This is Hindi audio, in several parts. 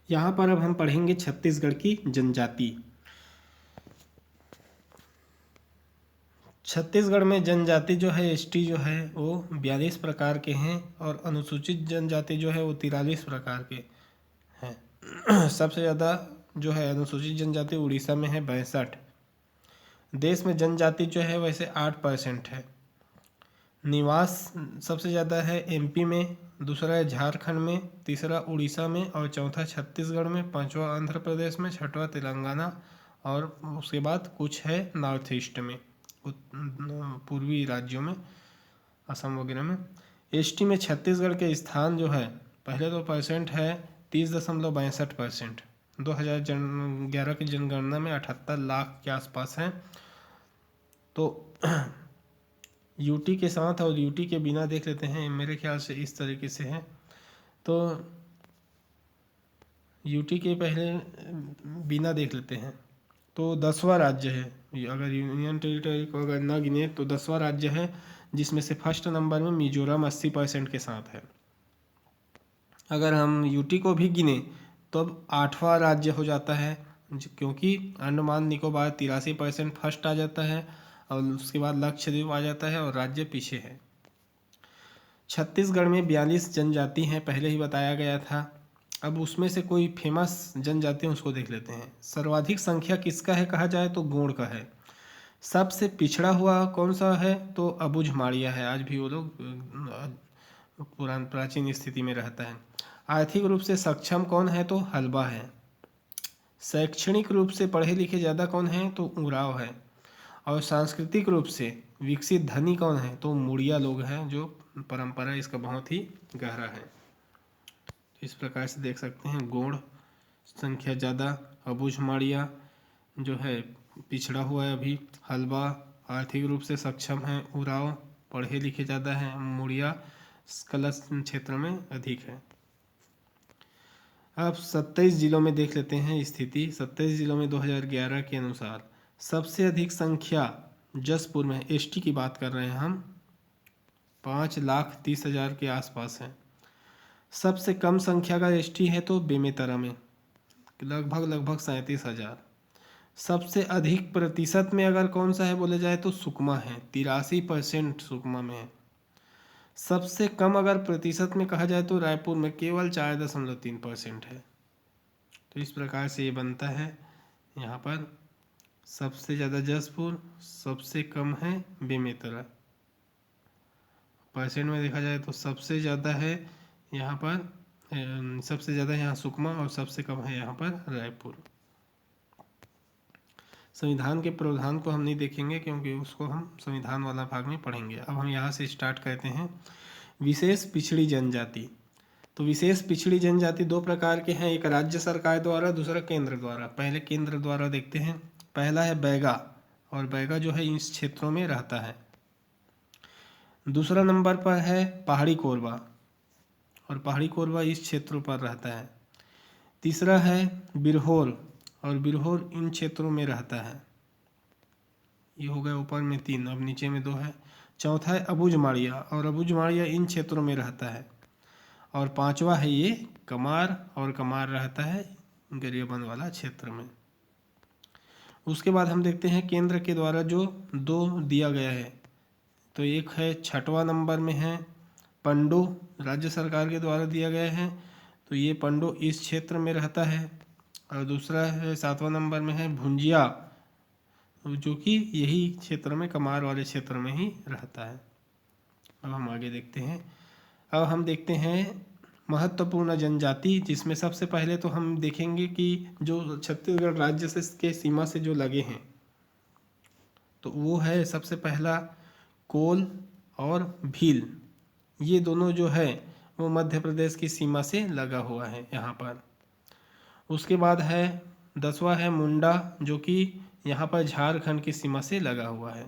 यहाँ पर अब हम पढ़ेंगे छत्तीसगढ़ की जनजाति। छत्तीसगढ़ में जनजाति जो है एसटी जो है वो 42 प्रकार के हैं और अनुसूचित जनजाति जो है वो 43 प्रकार के हैं। सबसे ज़्यादा जो है अनुसूचित जनजाति उड़ीसा में है 62। देश में जनजाति जो है वैसे 8% है। निवास सबसे ज़्यादा है एमपी में, दूसरा है झारखंड में, तीसरा उड़ीसा में और चौथा छत्तीसगढ़ में, पांचवा आंध्र प्रदेश में, छठवा तेलंगाना और उसके बाद कुछ है नॉर्थ ईस्ट में, पूर्वी राज्यों में, असम वगैरह में। एसटी में छत्तीसगढ़ के स्थान जो है पहले तो परसेंट है 30.62%। 2011 की जनगणना में 78 लाख के आसपास है। तो यूटी के साथ और यूटी के बिना देख लेते हैं, मेरे ख्याल से इस तरीके से है। तो यूटी के पहले बिना देख लेते हैं तो 10वां राज्य है, अगर यूनियन टेरिटरी को अगर ना गिने तो 10वां राज्य है, जिसमें से फर्स्ट नंबर में मिजोरम 80% के साथ है। अगर हम यूटी को भी गिने तो अब 8वां राज्य हो जाता है, क्योंकि अंडमान निकोबार 83% फर्स्ट आ जाता है और उसके बाद लक्षद्वीप आ जाता है और राज्य पीछे है। छत्तीसगढ़ में 42 जनजाति हैं, पहले ही बताया गया था। अब उसमें से कोई फेमस जनजाति है उसको देख लेते हैं। सर्वाधिक संख्या किसका है कहा जाए तो गोंड का है। सबसे पिछड़ा हुआ कौन सा है तो अबुझमाड़िया है, आज भी वो लोग प्राचीन स्थिति में रहता है। आर्थिक रूप से सक्षम कौन है तो हल्बा है। शैक्षणिक रूप से पढ़े लिखे ज़्यादा कौन है तो उराव है। और सांस्कृतिक रूप से विकसित धनी कौन है तो मुड़िया लोग हैं, जो परंपरा इसका बहुत ही गहरा है। इस प्रकार से देख सकते हैं, गोंड संख्या ज़्यादा, अबुझमाड़िया जो है पिछड़ा हुआ है अभी, हल्बा आर्थिक रूप से सक्षम है, उराव पढ़े लिखे ज़्यादा है, मुड़िया कला क्षेत्र में अधिक है। अब 27 जिलों में देख लेते हैं स्थिति। 27 जिलों में 2011 के अनुसार सबसे अधिक संख्या जसपुर में, एसटी की बात कर रहे हैं हम, 5,30,000 के आसपास है। सबसे कम संख्या का एसटी है तो बेमेतरा में लगभग 37,000। सबसे अधिक प्रतिशत में अगर कौन सा है बोले जाए तो सुकमा है, 83% सुकमा में है। सबसे कम अगर प्रतिशत में कहा जाए तो रायपुर में केवल 4.3% है। तो इस प्रकार से ये बनता है यहाँ पर, सबसे ज़्यादा जसपुर, सबसे कम है बेमेतरा। परसेंट में देखा जाए तो सबसे ज़्यादा है यहाँ पर, सबसे ज़्यादा यहाँ सुकमा और सबसे कम है यहाँ पर रायपुर। संविधान के प्रावधान को हम नहीं देखेंगे क्योंकि उसको हम संविधान वाला भाग में पढ़ेंगे। अब हम यहाँ से स्टार्ट करते हैं। विशेष पिछड़ी जनजाति। तो विशेष पिछड़ी जनजाति दो प्रकार के हैं, एक राज्य सरकार द्वारा, दूसरा केंद्र द्वारा। पहले केंद्र द्वारा देखते हैं। पहला है बैगा, और बैगा जो है इस क्षेत्रों में रहता है। दूसरा नंबर पर है पहाड़ी कोरबा, और पहाड़ी कोरबा इस क्षेत्रों पर रहता है। तीसरा है बिरहोर, और बिरहोर इन क्षेत्रों में रहता है। ये हो गया ऊपर में 3, अब नीचे में 2 है। चौथा है अबुझमाड़िया, और अबुझमाड़िया इन क्षेत्रों में रहता है। और पांचवा है ये कमार, और कमार रहता है गरियाबंद वाला क्षेत्र में। उसके बाद हम देखते हैं केंद्र के द्वारा जो 2 दिया गया है। तो एक है 6वां नंबर में है पंडो, राज्य सरकार के द्वारा दिया गया है, तो ये पंडो इस क्षेत्र में रहता है। और दूसरा है 7वां नंबर में है भुंजिया, जो कि यही क्षेत्र में कमार वाले क्षेत्र में ही रहता है। अब हम आगे देखते हैं। अब हम देखते हैं महत्वपूर्ण जनजाति, जिसमें सबसे पहले तो हम देखेंगे कि जो छत्तीसगढ़ राज्य से के सीमा से जो लगे हैं, तो वो है सबसे पहला कोल और भील। ये दोनों जो है वो मध्य प्रदेश की सीमा से लगा हुआ है यहाँ पर। उसके बाद है 10वां है मुंडा, जो कि यहाँ पर झारखंड की सीमा से लगा हुआ है।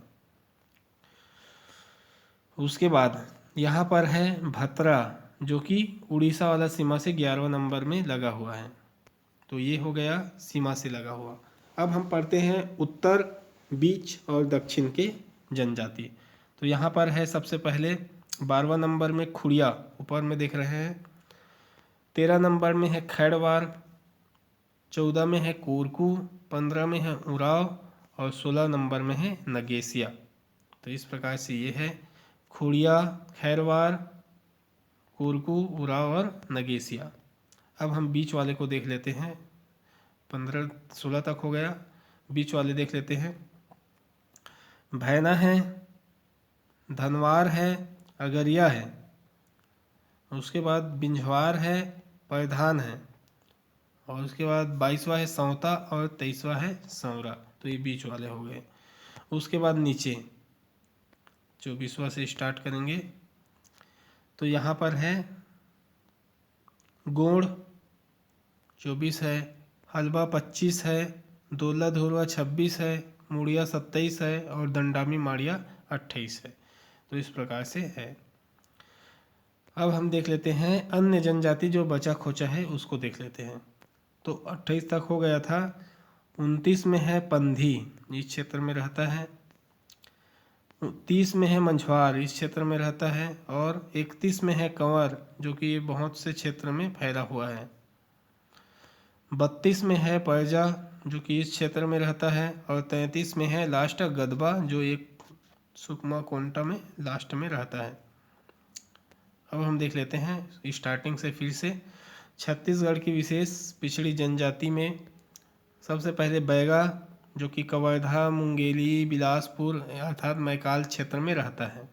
उसके बाद यहाँ पर है भतरा, जो कि उड़ीसा वाला सीमा से 11वां नंबर में लगा हुआ है। तो ये हो गया सीमा से लगा हुआ। अब हम पढ़ते हैं उत्तर, बीच और दक्षिण के जनजाति। तो यहाँ पर है सबसे पहले 12वां नंबर में खुड़िया, ऊपर में देख रहे हैं। 13 नंबर में है खैड़वार, 14 में है कोरकू, 15 में है उराव और 16 नंबर में है नगेसिया। तो इस प्रकार से ये है खुड़िया, खैरवार, कोरकू, उराव और नगेसिया। अब हम बीच वाले को देख लेते हैं। 15-16 तक हो गया, बीच वाले देख लेते हैं। भैना है, धनवार है, अगरिया है, उसके बाद बिंझवार है, पैधान है, और उसके बाद 22वां है सौता और 23वां है सौरा। तो ये बीच वाले हो गए। उसके बाद नीचे 24वां से स्टार्ट करेंगे। तो यहाँ पर है गोड़ 24 है, हलवा 25 है, दोला धुरवा 26 है, मुड़िया 27 है और दंडामी माड़िया 28 है। तो इस प्रकार से है। अब हम देख लेते हैं अन्य जनजाति जो बचा खोचा है उसको देख लेते हैं। तो 28 तक हो गया था। 29 में है पंधी, इस क्षेत्र में रहता है। 30 में है मंझवार, इस क्षेत्र में रहता है। और 31 में है कंवर, जो कि ये बहुत से क्षेत्र में फैला हुआ है। 32 में है पैजा, जो कि इस क्षेत्र में रहता है। और 33 में है लास्ट गदबा, जो एक सुकमा कोंटा में लास्ट में रहता है। अब हम देख लेते हैं स्टार्टिंग से फिर से। छत्तीसगढ़ की विशेष पिछड़ी जनजाति में सबसे पहले बैगा, जो कि कवर्धा, मुंगेली, बिलासपुर अर्थात मैकाल क्षेत्र में रहता है।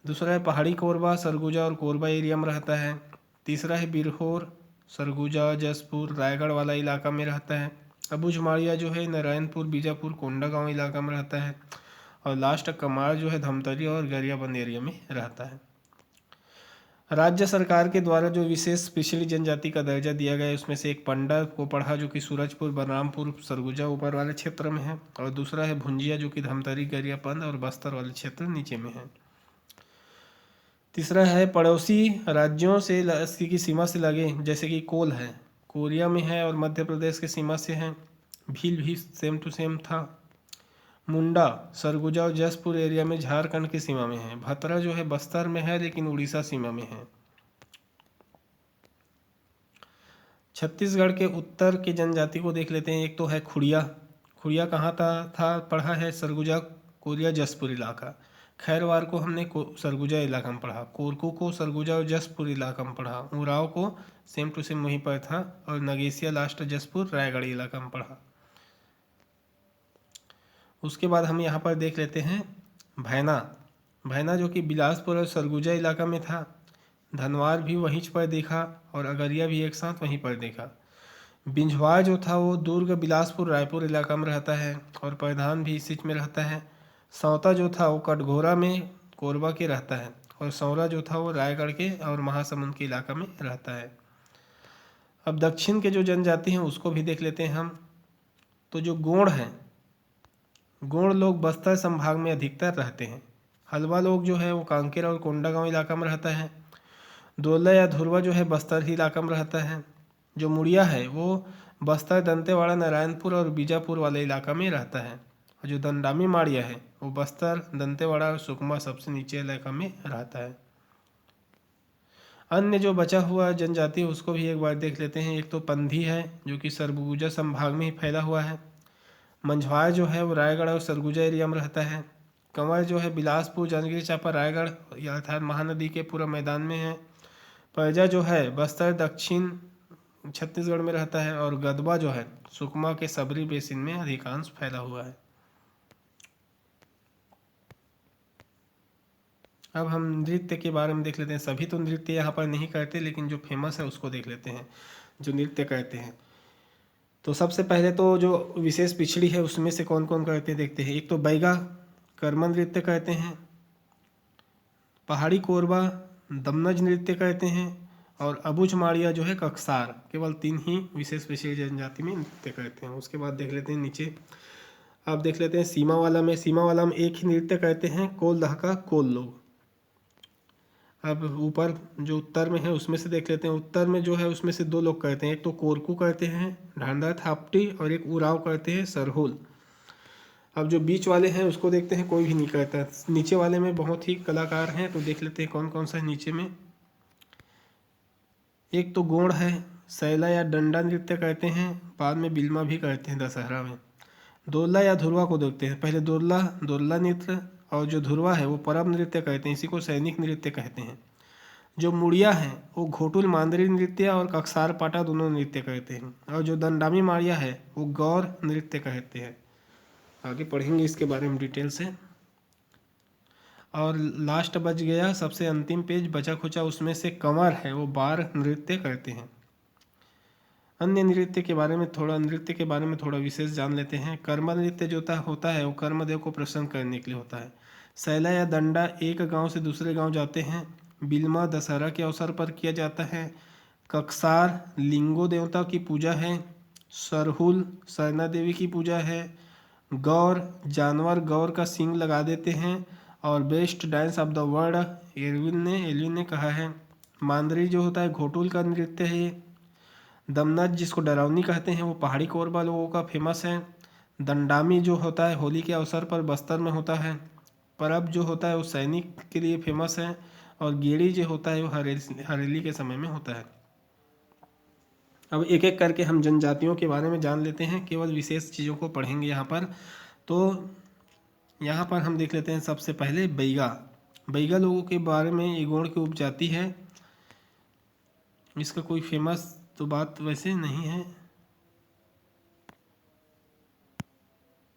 दूसरा है पहाड़ी कोरबा, सरगुजा और कोरबा एरिया में रहता है। तीसरा है बिरहोर, सरगुजा, जसपुर, रायगढ़ वाला इलाका में रहता है। अबुझमाड़िया जो है नारायणपुर, बीजापुर, कोंडागांव इलाका में रहता है। और लास्ट कमार जो है धमतरी और गरियाबंद एरिया में रहता है। राज्य सरकार के द्वारा जो विशेष पिछड़ी जनजाति का दर्जा दिया गया है उसमें से एक पंडा को पढ़ा, जो कि सूरजपुर, बलरामपुर, सरगुजा ऊपर वाले क्षेत्र में है। और दूसरा है भुंजिया, जो कि धमतरी, गरियाबंद और बस्तर वाले क्षेत्र नीचे में है। तीसरा है पड़ोसी राज्यों से की सीमा से लगे, जैसे कि कोल है, कोरिया में है और मध्य प्रदेश की सीमा से है। भील भी सेम टू सेम था। मुंडा सरगुजा और जसपुर एरिया में झारखंड की सीमा में है। भतरा जो है बस्तर में है लेकिन उड़ीसा सीमा में है। छत्तीसगढ़ के उत्तर की जनजाति को देख लेते हैं। एक तो है खुड़िया। खुड़िया कहाँ था पढ़ा है सरगुजा, कोरिया, जसपुर इलाका। खैरवार को हमने सरगुजा इलाका में पढ़ा। कोरकू को सरगुजा और जसपुर इलाका में पढ़ा। उराव को सेम टू सेम वहीं पर था। और नगेसिया लास्ट जसपुर, रायगढ़ इलाका में पढ़ा। उसके बाद हम यहाँ पर देख लेते हैं भैना। भैना जो कि बिलासपुर और सरगुजा इलाका में था। धनवार भी वहीं पर देखा और अगरिया भी एक साथ वहीं पर देखा। बिंझवार जो था वो दुर्ग, बिलासपुर, रायपुर इलाका में रहता है और पैधान भी इसी में रहता है। सौता जो था वो कटघोरा में कोरबा के रहता है। और सौरा जो था वो रायगढ़ के और महासमुंद के इलाका में रहता है। अब दक्षिण के जो जनजाति हैं उसको भी देख लेते हैं हम। तो जो गोंड हैं, गोंड लोग बस्तर संभाग में अधिकतर रहते हैं। हलवा लोग जो है वो कांकेर और कोंडागांव इलाका में रहता है। दोला या धुरवा जो है बस्तर ही इलाका में रहता है। जो मुड़िया है वो बस्तर, दंतेवाड़ा, नारायणपुर और बीजापुर वाले इलाका में रहता है। और जो दंडामी माड़िया है वो बस्तर, दंतेवाड़ा और सुकमा सबसे नीचे इलाका में रहता है। अन्य जो बचा हुआ जनजाति उसको भी एक बार देख लेते हैं। एक तो पंधी है, जो कि सरगुजा संभाग में ही फैला हुआ है। मंझवार जो है वो रायगढ़ और सरगुजा एरिया में रहता है। कंवर जो है बिलासपुर, जांजगीर चांपा, रायगढ़ अर्थात महानदी के पूरा मैदान में है। पैजा जो है बस्तर, दक्षिण छत्तीसगढ़ में रहता है। और गदबा जो है सुकमा के सबरी बेसिन में अधिकांश फैला हुआ है। अब हम नृत्य के बारे में देख लेते हैं। सभी तो नृत्य यहाँ पर नहीं करते, लेकिन जो फेमस है उसको देख लेते हैं जो नृत्य करते हैं। तो सबसे पहले तो जो विशेष पिछड़ी है उसमें से कौन कौन करते देखते हैं। एक तो बैगा कर्म नृत्य करते हैं। पहाड़ी कोरबा दमनज नृत्य करते हैं। और अबुझमाड़िया जो है कक्सार। केवल 3 ही विशेष पिछड़ी जनजाति में नृत्य करते हैं। उसके बाद देख लेते हैं नीचे। अब देख लेते हैं सीमा वाला में एक ही नृत्य करते हैं, कोल दहका कोल लोग। अब ऊपर जो उत्तर में है उसमें से देख लेते हैं। उत्तर में जो है उसमें से 2 लोग करते हैं। एक तो कोरकू करते हैं ढांडा थापटी, और एक उराव करते हैं सरहुल। अब जो बीच वाले हैं उसको देखते हैं, कोई भी नहीं करता। नीचे वाले में बहुत ही कलाकार हैं, तो देख लेते हैं कौन कौन सा है नीचे में। एक तो गोंड है सैला या डंडा नृत्य कहते हैं, बाद में बिल्मा भी कहते हैं दशहरा में। दोरला या धुरवा को देखते हैं, पहले दोरला नृत्य और जो धुरवा है वो परब नृत्य कहते हैं, इसी को सैनिक नृत्य कहते हैं। जो मुड़िया है वो घोटुल मांदरी नृत्य और कक्सार पाटा दोनों नृत्य कहते हैं, और जो दंडामी माड़िया है वो गौर नृत्य कहते हैं। आगे पढ़ेंगे इसके बारे में डिटेल से। और लास्ट बच गया सबसे अंतिम पेज बचा खुचा, उसमें से कंवर है वो बार नृत्य करते हैं। अन्य नृत्य के बारे में थोड़ा विशेष जान लेते हैं। कर्म नृत्य जो होता है वो कर्मदेव को प्रसन्न करने के लिए होता है। सैला या दंडा एक गांव से दूसरे गांव जाते हैं। बिल्मा दशहरा के अवसर पर किया जाता है। कक्सार लिंगो देवता की पूजा है। सरहुल सरना देवी की पूजा है। गौर जानवर गौर का सींग लगा देते हैं। और best dance of the world Elvin ने कहा है। मांदरी जो होता है घोटुल का नृत्य है। दमनज जिसको डरावनी कहते हैं वो पहाड़ी कोरबा लोगों का फेमस है। दंडामी जो होता है होली के अवसर पर बस्तर में होता है। परब जो होता है वो सैनिक के लिए फेमस है। और गेड़ी जो होता है वो हरेली के समय में होता है। अब एक एक करके हम जनजातियों के बारे में जान लेते हैं, केवल विशेष चीज़ों को पढ़ेंगे यहाँ पर। तो यहाँ पर हम देख लेते हैं सबसे पहले बैगा लोगों के बारे में। ये गोंड की उपजाति है, इसका कोई फेमस तो बात वैसे नहीं है।